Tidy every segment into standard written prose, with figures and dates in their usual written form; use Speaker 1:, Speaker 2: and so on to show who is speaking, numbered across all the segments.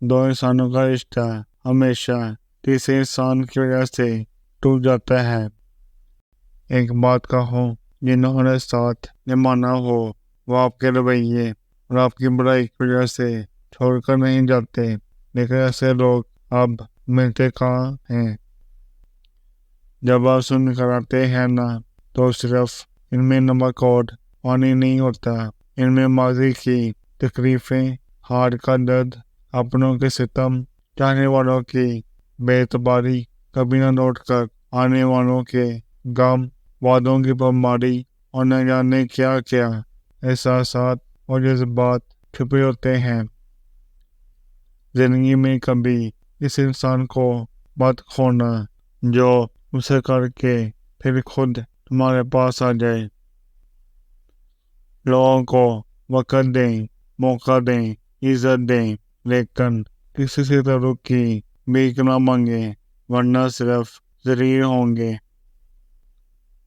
Speaker 1: دو انسانوں کا رشتہ ہمیشہ تیسرے انسان کی وجہ سے ٹوٹ جاتا ہے۔ ایک بات کہوں، جنہوں نے ساتھ نبھانا ہو وہ آپ کے رویے اور آپ کی برائی کی وجہ سے چھوڑ کر نہیں جاتے، لیکن ایسے لوگ اب ملتے کہاں ہیں؟ جب آپ سن کر آتے ہیں نا تو صرف ان میں نمک اور پانی نہیں ہوتا، ان میں ماضی کی تکلیفیں، ہار کا درد، اپنوں کے ستم، چاہنے والوں کی بے اعتباری، کبھی نہ لوٹ کر آنے والوں کے غم، وعدوں کی بیماری اور نہ جانے کیا کیا احساسات اور جذبات چھپے ہوتے ہیں۔ زندگی میں کبھی اس انسان کو مت کھونا جو اسے کر کے پھر خود تمہارے پاس آ جائے۔ لوگوں کو وقت دیں، موقع دیں، عزت دیں، لیکن کسی سے تعلق کی بھیک نہ مانگیں، ورنہ صرف ذلیل ہوں گے۔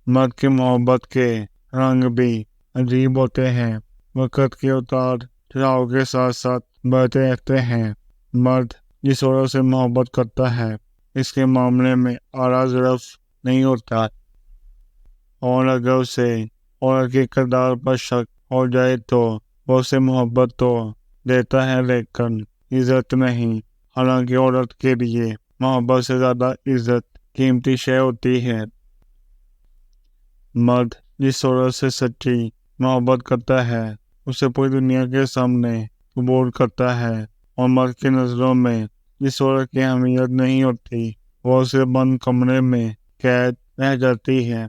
Speaker 1: مرد کی محبت کے رنگ بھی عجیب ہوتے ہیں، وقت کے اتار چڑھاؤ کے ساتھ ساتھ بڑھتے رہتے ہیں۔ مرد جس عورت سے محبت کرتا ہے اس کے معاملے میں آرا ظرف نہیں ہوتا، اور اگر اسے عورت کے کردار پر شک ہو جائے تو وہ اسے محبت تو دیتا ہے لیکن عزت نہیں، حالانکہ عورت کے لیے محبت سے زیادہ عزت قیمتی شے ہوتی ہے۔ مرد جس عورت سے سچی محبت کرتا ہے اسے پوری دنیا کے سامنے قبول کرتا ہے، اور مرد کی نظروں میں جس عورت کی اہمیت نہیں ہوتی وہ اسے بند کمرے میں قید رہ جاتی ہے۔